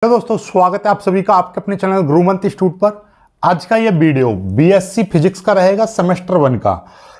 Hello दोस्तों, स्वागत है आप सभी का आपके अपने चैनल गुरुमंत इंस्टीट्यूट पर। आज का ये वीडियो बीएससी फिजिक्स का रहेगा, सेमेस्टर 1 का।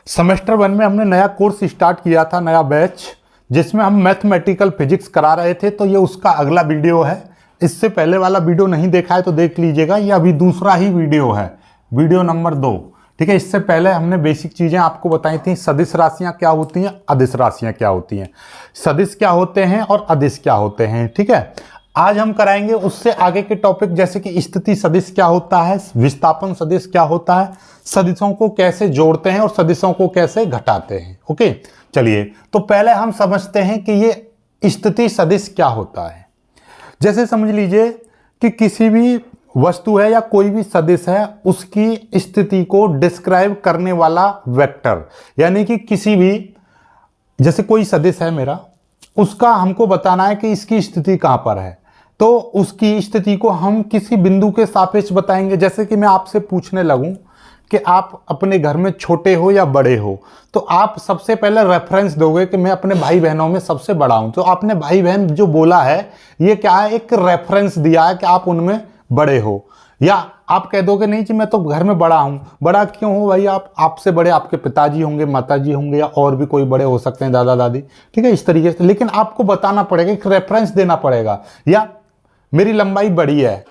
सेमेस्टर 1 में हमने नया कोर्स स्टार्ट किया था, नया बैच, जिसमें हम मैथमेटिकल फिजिक्स करा रहे थे। तो ये उसका अगला वीडियो है। इससे पहले वाला वीडियो नहीं देखा है तो देख लीजिएगा, ये अभी दूसरा ही वीडियो है, वीडियो नंबर 2। ठीक है, इससे पहले हमने बेसिक चीज़ें आपको बताई थी। सदिश राशियाँ क्या होती हैं, अदिश राशियाँ क्या होती हैं, सदिश क्या होते हैं और अदिश क्या होते हैं। ठीक है, आज हम कराएंगे उससे आगे के टॉपिक, जैसे कि स्थिति सदिश क्या होता है, विस्थापन सदिश क्या होता है, सदिशों को कैसे जोड़ते हैं और सदिशों को कैसे घटाते हैं। ओके, चलिए तो पहले हम समझते हैं कि ये स्थिति सदिश क्या होता है। जैसे समझ लीजिए कि किसी भी वस्तु है या कोई भी सदिश है, उसकी स्थिति को डिस्क्राइब करने वाला वेक्टर, यानी कि किसी भी, जैसे कोई सदिश है मेरा, उसका हमको बताना है कि इसकी स्थिति कहाँ पर है, तो उसकी स्थिति को हम किसी बिंदु के सापेक्ष बताएंगे। जैसे कि मैं आपसे पूछने लगूं कि आप अपने घर में छोटे हो या बड़े हो, तो आप सबसे पहले रेफरेंस दोगे कि मैं अपने भाई बहनों में सबसे बड़ा हूं। तो आपने भाई बहन जो बोला है, ये क्या है, एक रेफरेंस दिया है कि आप उनमें बड़े हो। या आप कह दोगे नहीं जी मैं तो घर में बड़ा हूं। बड़ा क्यों हो भाई, आप आपसे बड़े आपके पिताजी होंगे, माताजी होंगे, या और भी कोई बड़े हो सकते हैं, दादा दादी। ठीक है, इस तरीके से। लेकिन आपको बताना पड़ेगा, एक रेफरेंस देना पड़ेगा। या मेरी लंबाई बड़ी है,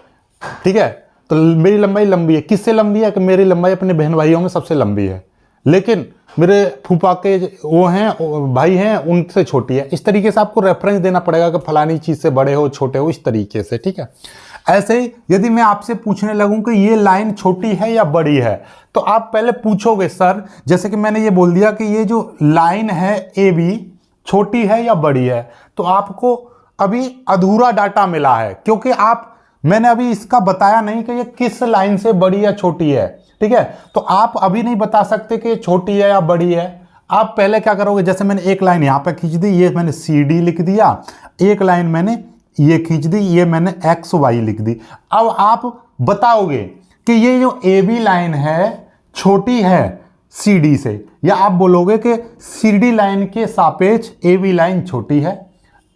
ठीक है, तो मेरी लंबाई लंबी है। किससे लंबी है, कि मेरी लंबाई अपने बहन भाइयों में सबसे लंबी है, लेकिन मेरे फूफा के वो हैं, भाई हैं, उनसे छोटी है। इस तरीके से आपको रेफरेंस देना पड़ेगा कि फलानी चीज से बड़े हो, छोटे हो, इस तरीके से। ठीक है, ऐसे ही यदि मैं आपसे पूछने लगूं कि ये लाइन छोटी है या बड़ी है, तो आप पहले पूछोगे सर, जैसे कि मैंने ये बोल दिया कि ये जो लाइन है ए बी छोटी है या बड़ी है, तो आपको अभी अधूरा डाटा मिला है, क्योंकि मैंने अभी इसका बताया नहीं कि ये किस लाइन से बड़ी या छोटी है। ठीक है, तो आप अभी नहीं बता सकते कि ये छोटी है या बड़ी है। आप पहले क्या करोगे, जैसे मैंने एक लाइन यहां पे खींच दी, ये मैंने सी डी लिख दिया, एक लाइन मैंने ये खींच दी, ये मैंने एक्स वाई लिख दी। अब आप बताओगे कि ये जो ए बी लाइन है छोटी है सी डी से, या आप बोलोगे कि सी डी लाइन के सापेक्ष ए बी लाइन छोटी है,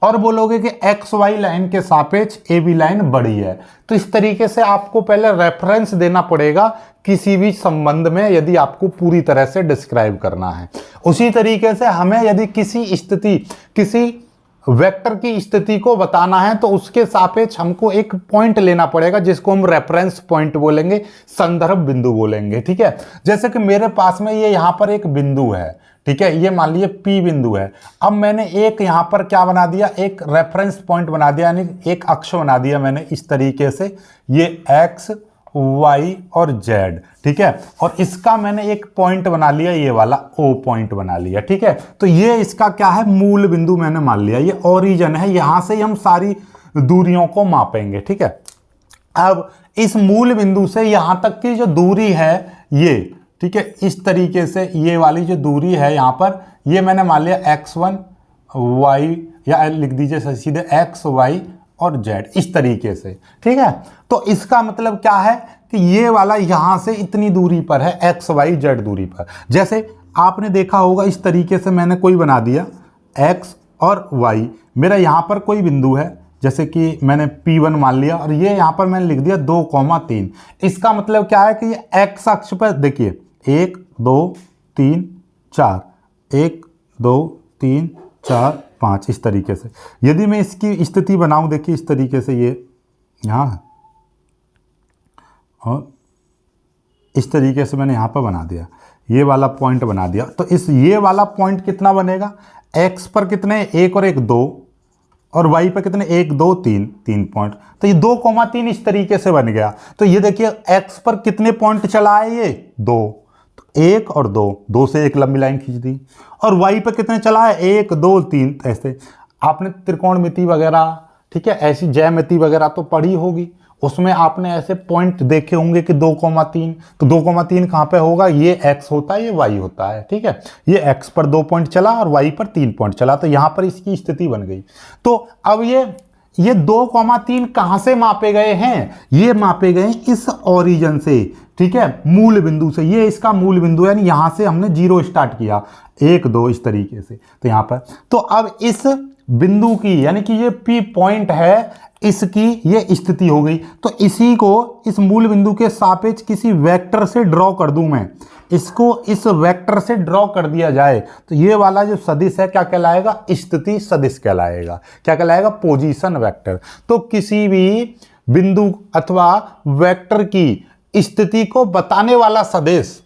और बोलोगे कि एक्स वाई लाइन के सापेक्ष ए बी लाइन बड़ी है। तो इस तरीके से आपको पहले रेफरेंस देना पड़ेगा किसी भी संबंध में, यदि आपको पूरी तरह से डिस्क्राइब करना है। उसी तरीके से हमें यदि किसी स्थिति, किसी वेक्टर की स्थिति को बताना है, तो उसके सापेक्ष हमको एक पॉइंट लेना पड़ेगा, जिसको हम रेफरेंस पॉइंट बोलेंगे, संदर्भ बिंदु बोलेंगे। ठीक है, जैसे कि मेरे पास में ये यहां पर एक बिंदु है, ठीक है, ये मान लीजिए P बिंदु है। अब मैंने एक यहां पर क्या बना दिया, एक रेफरेंस पॉइंट बना दिया, यानी एक अक्ष बना दिया मैंने इस तरीके से, ये X Y और Z। ठीक है, और इसका मैंने एक पॉइंट बना लिया, ये वाला O पॉइंट बना लिया। ठीक है, तो ये इसका क्या है, मूल बिंदु मैंने मान लिया, ये ओरिजिन है, यहां से हम सारी दूरियों को मापेंगे। ठीक है, अब इस मूल बिंदु से यहां तक की जो दूरी है ये, ठीक है, इस तरीके से ये वाली जो दूरी है यहां पर, ये मैंने मान लिया x1 y, या लिख दीजिए सीधे x y और z, इस तरीके से। ठीक है, तो इसका मतलब क्या है कि ये वाला यहां से इतनी दूरी पर है, x y z दूरी पर। जैसे आपने देखा होगा, इस तरीके से मैंने कोई बना दिया x और y, मेरा यहां पर कोई बिंदु है, जैसे कि मैंने P1 मान लिया, और ये यहां पर मैंने लिख दिया 2,3। इसका मतलब क्या है कि ये x अक्ष पर देखिए 1 2 3 4, 1 2 3 4 5, इस तरीके से। यदि मैं इसकी स्थिति बनाऊं, देखिए इस तरीके से, ये यहाँ है और इस तरीके से मैंने यहाँ पर बना दिया, ये वाला पॉइंट बना दिया। तो इस ये वाला पॉइंट कितना बनेगा, x पर कितने, 1 और 1 2, और y पर कितने, 1 2 3, 3 पॉइंट। तो ये 2,3 इस तरीके से बन गया। तो ये देखिए x पर कितने पॉइंट चला है, ये 2, तो 1 और 2, 2 से एक लंबी लाइन खींच दी। और y पर कितने चला है, 1 2 3। ऐसे आपने त्रिकोणमिति वगैरह, ठीक है, ऐसी ज्यामिति वगैरह तो पढ़ी होगी, उसमें आपने ऐसे पॉइंट देखे होंगे कि 2,3, तो 2,3 कहाँ पे होगा, ये x होता है, ये y होता है। ठीक है, ये x पर 2 पॉइंट चला और y पर 3 पॉइंट चला, तो यहाँ पर इसकी स्थिति बन गई। तो अब ये 2,3 कहाँ से मापे गए हैं, ये मापे गए इस ओरिजिन से। ठीक है, मूल बिंदु से, ये इसका मूल बिंदु, यानी यहां से हमने 0 स्टार्ट किया, 1 2 इस तरीके से। तो यहां पर, तो अब इस बिंदु की, यानी कि ये P पॉइंट है, इसकी ये स्थिति हो गई। तो इसी को इस मूल बिंदु के सापेक्ष किसी वेक्टर से ड्रॉ कर दूं मैं, इसको इस वेक्टर से ड्रॉ कर दिया जाए तो ये वाला जो सदिश है क्या कहलाएगा? स्थिति सदिश कहलाएगा। क्या कहलाएगा? Position vector. तो किसी भी बिंदु अथवा वेक्टर की स्थिति को बताने वाला सदिश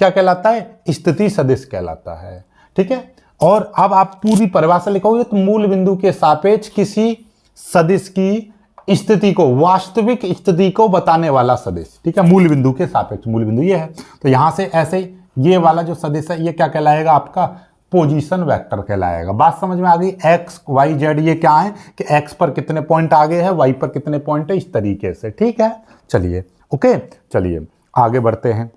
क्या कहलाता है? स्थिति सदिश कहलाता है। ठीक है। और अब आप पूरी परिभाषा लिखोगे तो मूल बिंदु के सापेक्ष किसी सदिश की स्थिति को, वास्तविक स्थिति को बताने वाला सदिश। ठीक है, मूल बिंदु के सापेक्ष, मूल बिंदु ये है। तो यहां से ऐसे ये वाला जो सदिश है ये क्या कहलाएगा? आपका पोजीशन वेक्टर कहलाएगा। बात समझ में आ गई? एक्स वाई जेड ये क्या है कि एक्स पर कितने पॉइंट आगे है, वाई पर कितने पॉइंट है, इस तरीके से। ठीक है, चलिए ओके, चलिए आगे बढ़ते हैं।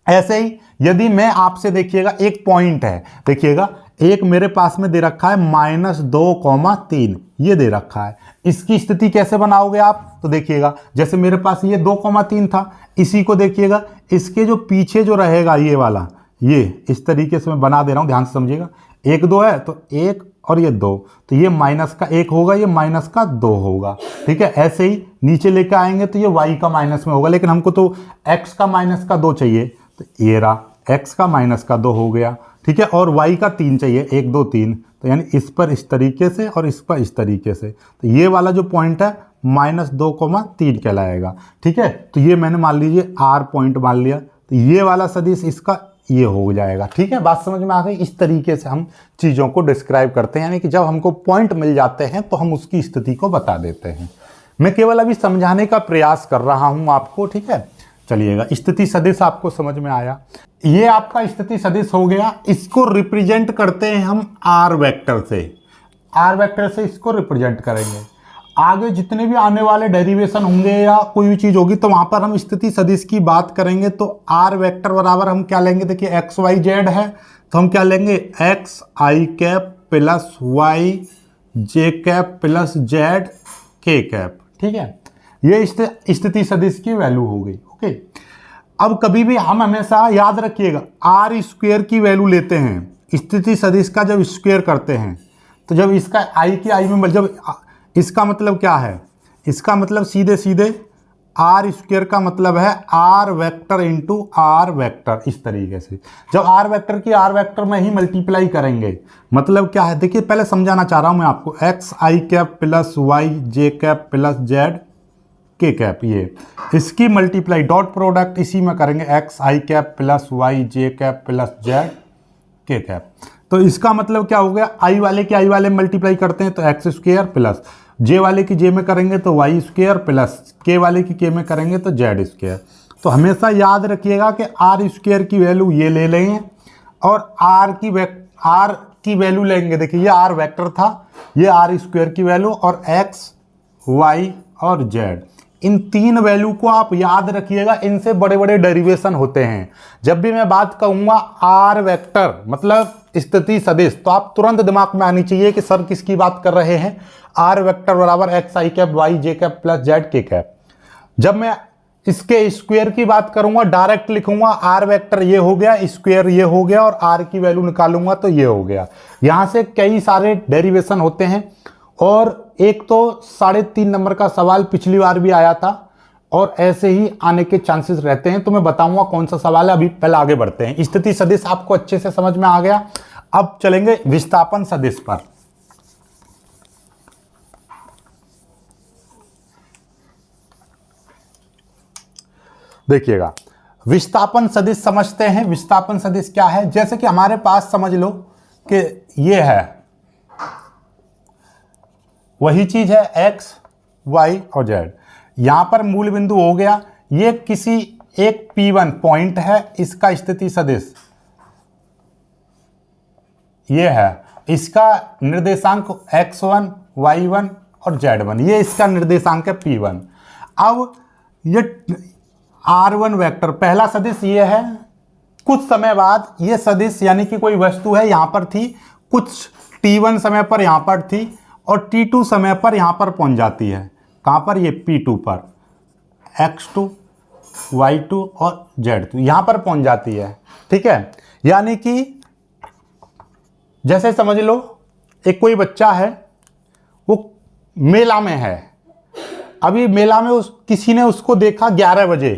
ऐसे ही यदि मैं आपसे, देखिएगा एक पॉइंट है, देखिएगा एक मेरे पास में दे रखा है -2,3 ये दे रखा है, इसकी स्थिति कैसे बनाओगे आप? तो देखिएगा जैसे मेरे पास ये 2,3 था, इसी को देखिएगा इसके जो पीछे जो रहेगा ये वाला, ये इस तरीके से मैं बना दे रहा हूं, ध्यान से समझिएगा। 1 2 है तो 1 और ये 2, तो ये -1 होगा, ये -2 होगा। ठीक है, ऐसे ही नीचे लेकर आएंगे तो ये y का माइनस में होगा, लेकिन हमको तो x का -2 चाहिए, तो ये रहा x का -2 हो गया। ठीक है, और y का 3 चाहिए, 1 2 3, तो यानी इस पर इस तरीके से और इस पर इस तरीके से, तो ये वाला जो पॉइंट है -2,3 कहलाएगा। ठीक है, तो ये मैंने मान लीजिए r पॉइंट मान लिया, तो ये वाला सदिश इसका ये हो जाएगा। ठीक है, बात समझ में आ गई? इस तरीके से हम चीज़ों को डिस्क्राइब करते हैं, यानी कि जब हमको पॉइंट मिल जाते हैं तो हम उसकी स्थिति को बता देते हैं। मैं केवल अभी समझाने का प्रयास कर रहा हूं आपको। ठीक है, चलिएगा, स्थिति सदिश आपको समझ में आया। ये आपका स्थिति सदिश हो गया। इसको रिप्रेजेंट करते हैं हम आर वेक्टर से, आर वेक्टर से इसको रिप्रेजेंट करेंगे। आगे जितने भी आने वाले डेरिवेशन होंगे या कोई भी चीज़ होगी तो वहाँ पर हम स्थिति सदिश की बात करेंगे। तो आर वेक्टर बराबर हम क्या लेंगे? देखिए एक्स वाई जेड है तो हम क्या लेंगे? एक्स आई कैप प्लस वाई जे कैप प्लस जेड के कैप। ठीक है, ये स्थिति सदिश की वैल्यू हो गई। ओके, अब कभी भी हम हमेशा याद रखिएगा आर स्क्वेयर की वैल्यू लेते हैं स्थिति सदिश का, जब स्क्वेयर करते हैं तो जब इसका आई की आई में, जब इसका मतलब क्या है? इसका मतलब सीधे सीधे आर स्क्वेयर का मतलब है R vector into R vector, इस तरीके से। जब आर वेक्टर की आर वेक्टर में ही मल्टीप्लाई करेंगे, मतलब क्या है? देखिए पहले समझाना चाह रहा हूं मैं आपको। एक्स आई कैप प्लस वाई जे कैप प्लस जेड के कैप, ये इसकी मल्टीप्लाई डॉट प्रोडक्ट इसी में करेंगे, एक्स आई कैप प्लस वाई जे कैप प्लस जेड के कैप। तो इसका मतलब क्या हो गया? आई वाले की आई वाले मल्टीप्लाई करते हैं तो एक्स स्क्वेयर प्लस जे वाले की जे में करेंगे तो वाई स्क्वेयर प्लस के वाले की के में करेंगे तो जेड स्क्वेयर। तो हमेशा याद रखिएगा कि आर स्क्वेयर की वैल्यू ये ले लेंगे और आर की वैल्यू लेंगे। देखिए ये आर वेक्टर था, ये आर स्क्वेयर की वैल्यू, और एक्स वाई और जेड, इन 3 वैल्यू को आप याद रखिएगा। इनसे बड़े बड़े डेरिवेशन होते हैं। जब भी मैं बात कहूँगा आर वेक्टर मतलब स्थिति सदिश, तो आप तुरंत दिमाग में आनी चाहिए कि सर किसकी बात कर रहे हैं? आर वेक्टर बराबर एक्स आई कैप वाई जे कैप प्लस जेड के कैप। जब मैं इसके स्क्वायर की बात करूंगा, डायरेक्ट लिखूंगा आर वेक्टर ये हो गया, स्क्वायर ये हो गया, और आर की वैल्यू निकालूंगा तो ये हो गया। यहां से कई सारे डेरिवेशन होते हैं, और एक तो 3.5 नंबर का सवाल पिछली बार भी आया था, और ऐसे ही आने के चांसेस रहते हैं। तो मैं बताऊंगा कौन सा सवाल है। अभी पहले आगे बढ़ते हैं। स्थिति सदिश आपको अच्छे से समझ में आ गया। अब चलेंगे विस्थापन सदिश पर। देखिएगा, विस्थापन सदिश समझते हैं। विस्थापन सदिश क्या है? जैसे कि हमारे पास समझ लो कि ये है, वही चीज है एक्स वाई और जेड। यहां पर मूल बिंदु हो गया, ये किसी एक P1 पॉइंट है, इसका स्थिति सदिश ये है, इसका निर्देशांक x1 y1 और z1, ये इसका निर्देशांक है P1। अब ये R1 वेक्टर पहला सदिश ये है। कुछ समय बाद ये सदिश, यानी कि कोई वस्तु है यहां पर थी, कुछ t1 समय पर यहां पर थी, और t2 समय पर यहां पर पहुंच जाती है। कहां पर? ये P2 पर, x2 y2 और z2 यहां पर पहुंच जाती है। ठीक है, यानी कि जैसे समझ लो एक कोई बच्चा है, वो मेला में है, अभी मेला में किसी ने उसको देखा 11 बजे,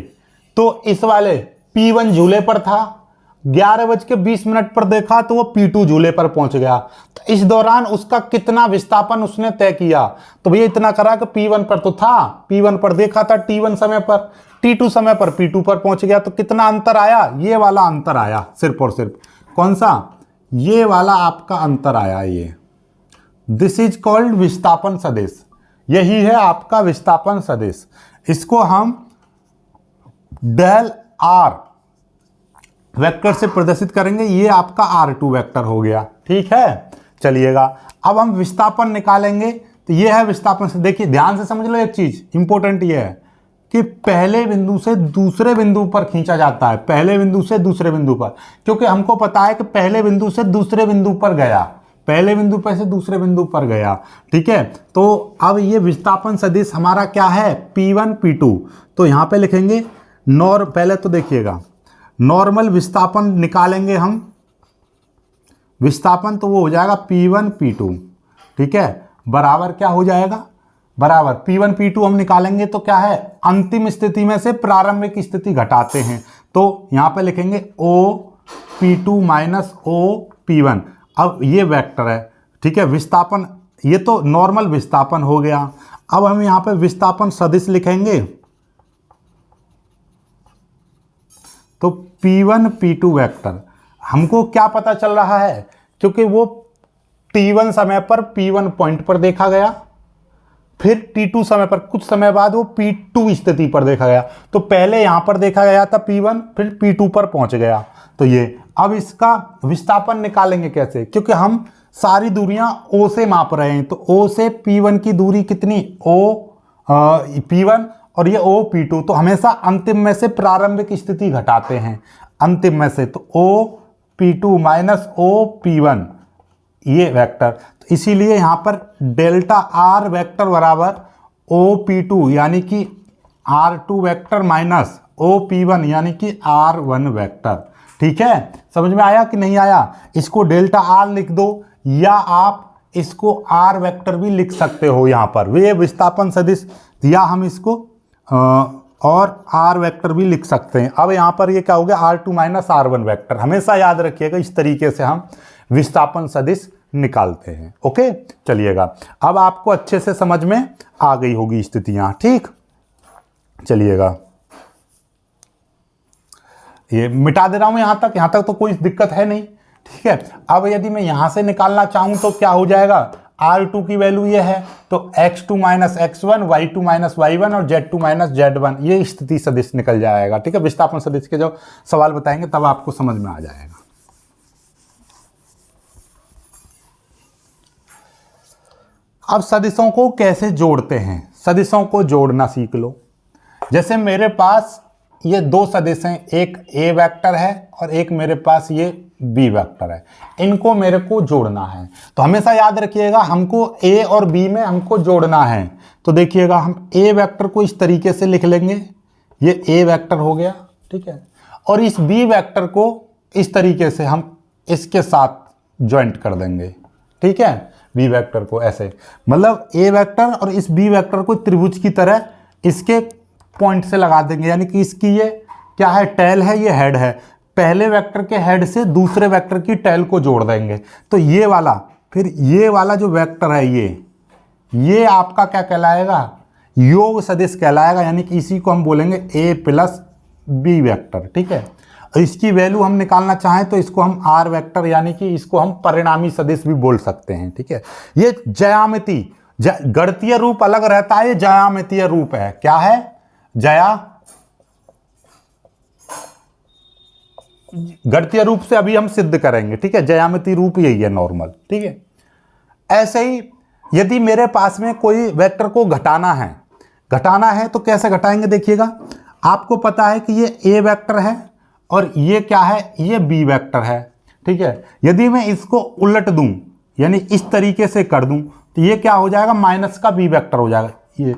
तो इस वाले P1 झूले पर था, 11:20 पर देखा तो वो P2 झूले पर पहुंच गया। तो इस दौरान उसका कितना विस्थापन उसने तय किया? तो भैया इतना करा कि P1 पर तो था, P1 पर देखा था T1 समय पर, T2 समय पर P2 पर पहुंच गया। तो कितना अंतर आया? ये वाला अंतर आया, सिर्फ और सिर्फ कौन सा? ये वाला आपका अंतर आया। ये दिस इज कॉल्ड विस्थापन सदिश। यही है आपका विस्थापन सदिश। इसको हम डेल आर वेक्टर से प्रदर्शित करेंगे। ये आपका R2 वेक्टर हो गया, ठीक है। चलिएगा, अब हम विस्थापन निकालेंगे। तो ये है विस्थापन से। देखिए ध्यान से समझ लो, एक चीज इंपॉर्टेंट ये है कि पहले बिंदु से दूसरे बिंदु पर खींचा जाता है, पहले बिंदु से दूसरे बिंदु पर, क्योंकि हमको पता है कि पहले बिंदु से दूसरे बिंदु पर गया, पहले बिंदु पर से दूसरे बिंदु पर गया, ठीक है। तो अब ये विस्थापन सदिश हमारा क्या है? P1 P2। तो यहां पे लिखेंगे पहले तो देखिएगा नॉर्मल विस्थापन निकालेंगे हम, विस्थापन तो वो हो जाएगा P1 P2, ठीक है, बराबर क्या हो जाएगा? बराबर P1 P2 हम निकालेंगे तो क्या है? अंतिम स्थिति में से प्रारंभिक स्थिति घटाते हैं, तो यहां पे लिखेंगे O P2 minus O P1। अब ये वेक्टर है, ठीक है। विस्थापन, ये तो नॉर्मल विस्थापन हो गया। अब हम यहां पे विस्थापन सदिश लिखेंगे, तो P1 P2 वेक्टर हमको क्या पता चल रहा है? क्योंकि वो T1 समय पर P1 पॉइंट पर देखा गया, फिर T2 समय पर कुछ समय बाद वो P2 स्थिति पर देखा गया। तो पहले यहां पर देखा गया था P1, फिर P2 पर पहुंच गया। तो ये अब इसका विस्थापन निकालेंगे कैसे? क्योंकि हम सारी दूरियां O से माप रहे हैं, तो O से P1 की दूरी कितनी? P1 और ये O P2। तो हमेशा अंतिम में से प्रारंभिक स्थिति घटाते हैं, अंतिम में से। तो O P2 minus O P1 ये वेक्टर। तो इसीलिए यहां पर डेल्टा R वेक्टर बराबर O P2 यानी कि R2 vector minus O P1 यानी कि R1 वेक्टर, ठीक है। समझ में आया कि नहीं आया? इसको डेल्टा R लिख दो, या आप इसको R वेक्टर भी लिख सकते हो यहां पर, वे विस्थापन सदिश, या हम इसको और R वेक्टर भी लिख सकते हैं। अब यहां पर ये क्या हो गया? R2 minus R1 vector. हमेशा याद रखिएगा, इस तरीके से हम विस्थापन सदिश निकालते हैं। ओके, चलिएगा, अब आपको अच्छे से समझ में आ गई होगी स्थितियां, ठीक। चलिएगा, ये मिटा दे रहा हूं यहां तक तो कोई दिक्कत है नहीं, ठीक है। अब यदि मैं यहां से निकालना चाहूं तो क्या हो जाएगा? R2 की वैल्यू ये है, तो X2 minus X1, Y2 minus Y1 और Z2 माइनस Z1, ये स्थिति सदिश निकल जाएगा, ठीक है। विस्थापन सदिश के जब सवाल बताएंगे तब आपको समझ में आ जाएगा। अब सदिशों को कैसे जोड़ते हैं? सदिशों को जोड़ना सीख लो। जैसे मेरे पास ये दो सदिश हैं, एक A वेक्टर है और एक मेरे पास ये B वेक्टर है, इनको मेरे को जोड़ना है। तो हमेशा याद रखिएगा, हमको A और B में हमको जोड़ना है। तो देखिएगा, हम A वेक्टर को इस तरीके से लिख लेंगे, ये A वेक्टर हो गया, ठीक है। और इस B वेक्टर को इस तरीके से हम इसके साथ ज्वाइंट कर देंगे, ठीक है। B वेक्टर को ऐसे, मतलब A वेक्टर और इस B वेक्टर को त्रिभुज की तरह इसके पॉइंट से लगा देंगे, यानी कि इसकी ये क्या है? टेल है, ये हेड है। पहले वेक्टर के हेड से दूसरे वेक्टर की टेल को जोड़ देंगे, तो ये वाला, फिर ये वाला जो वेक्टर है ये आपका क्या कहलाएगा? योग सदिश कहलाएगा, यानी कि इसी को हम बोलेंगे A प्लस B वेक्टर, ठीक है। इसकी वैल्यू हम निकालना चाहें तो इसको हम R वेक्टर, यानी कि इसको हम परिणामी सदिश भी बोल सकते हैं, ठीक है। ये ज्यामिति, गणितीय रूप अलग रहता है, ये ज्यामितीय रूप है। क्या है? गणितीय रूप से अभी हम सिद्ध करेंगे, ठीक है। ज्यामितीय रूप यही है नॉर्मल, ठीक है। ऐसे ही यदि मेरे पास में कोई वेक्टर को घटाना है तो कैसे घटाएंगे? देखिएगा, आपको पता है कि ये A वेक्टर है और ये क्या है? ये B वेक्टर है, ठीक है। यदि मैं इसको उलट दूं, यानी इस तरीके से कर दूं, तो ये क्या हो जाएगा? माइनस का B वेक्टर हो जाएगा। ये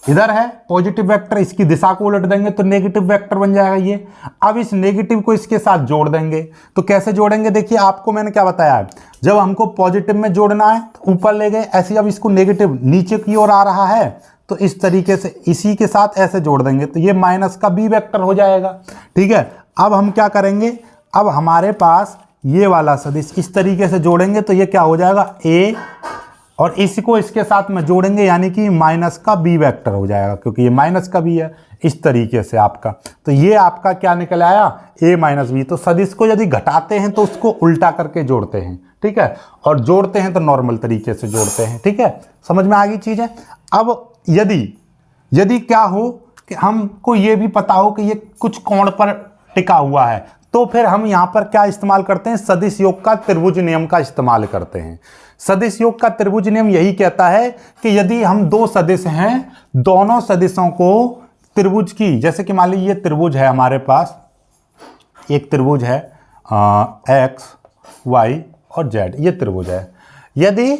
इधर है पॉजिटिव वेक्टर, इसकी दिशा को उलट देंगे तो नेगेटिव वेक्टर बन जाएगा ये। अब इस नेगेटिव को इसके साथ जोड़ देंगे, तो कैसे जोड़ेंगे देखिए, आपको मैंने क्या बताया है, जब हमको पॉजिटिव में जोड़ना है तो ऊपर ले गए, ऐसे अब इसको नेगेटिव नीचे की ओर आ रहा है तो इस तरीके से इसी के साथ ऐसे जोड़ देंगे तो ये माइनस का बी वेक्टर हो जाएगा। ठीक है, अब हम क्या करेंगे, अब हमारे पास ये वाला सदिश इस तरीके से जोड़ेंगे तो ये क्या हो जाएगा ए, और इसको इसके साथ में जोड़ेंगे यानी कि माइनस का बी वेक्टर हो जाएगा, क्योंकि ये माइनस का बी है इस तरीके से आपका। तो ये आपका क्या निकल आया, ए माइनस बी। तो सदिश को यदि घटाते हैं तो उसको उल्टा करके जोड़ते हैं, ठीक है, और जोड़ते हैं तो नॉर्मल तरीके से जोड़ते हैं। ठीक है, समझ में आ गई चीज़ है। अब यदि क्या हो कि हमको ये भी पता हो कि ये कुछ कोण पर टिका हुआ है, तो फिर हम यहाँ पर क्या इस्तेमाल करते हैं, सदिश योग का त्रिभुज नियम का इस्तेमाल करते हैं। सदिश योग का त्रिभुज नियम यही कहता है कि यदि हम दो सदिश हैं, दोनों सदिशों को त्रिभुज की, जैसे कि मान लीजिए ये त्रिभुज है हमारे पास, एक त्रिभुज है एक्स वाई और जेड, ये त्रिभुज है। यदि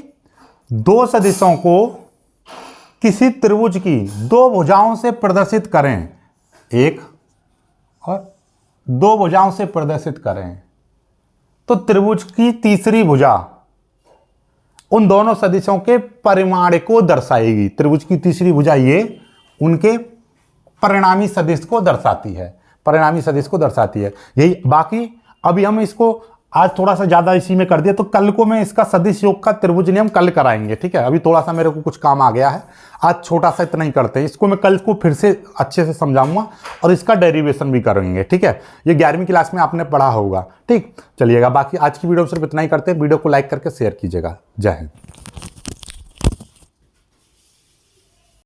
दो सदिशों को किसी त्रिभुज की दो भुजाओं से प्रदर्शित करें, एक और दो भुजाओं से प्रदर्शित करें, तो त्रिभुज की तीसरी भुजा उन दोनों सदिशों के परिमाण को दर्शाएगी। त्रिभुज की तीसरी भुजा ये उनके परिणामी सदिश को दर्शाती है, परिणामी सदिश को दर्शाती है। यही बाकी अभी हम इसको आज थोड़ा सा ज़्यादा इसी में कर दिया, तो कल को मैं इसका सदिश योग का त्रिभुज नियम कल कराएंगे। ठीक है, अभी थोड़ा सा मेरे को कुछ काम आ गया है, आज छोटा सा इतना ही करते हैं। इसको मैं कल को फिर से अच्छे से समझाऊंगा और इसका डेरिवेशन भी करेंगे। ठीक है, ये 11वीं क्लास में आपने पढ़ा होगा। ठीक, चलिएगा, बाकी आज की वीडियो सिर्फ इतना ही करते हैं। वीडियो को लाइक करके शेयर कीजिएगा। जय हिंद।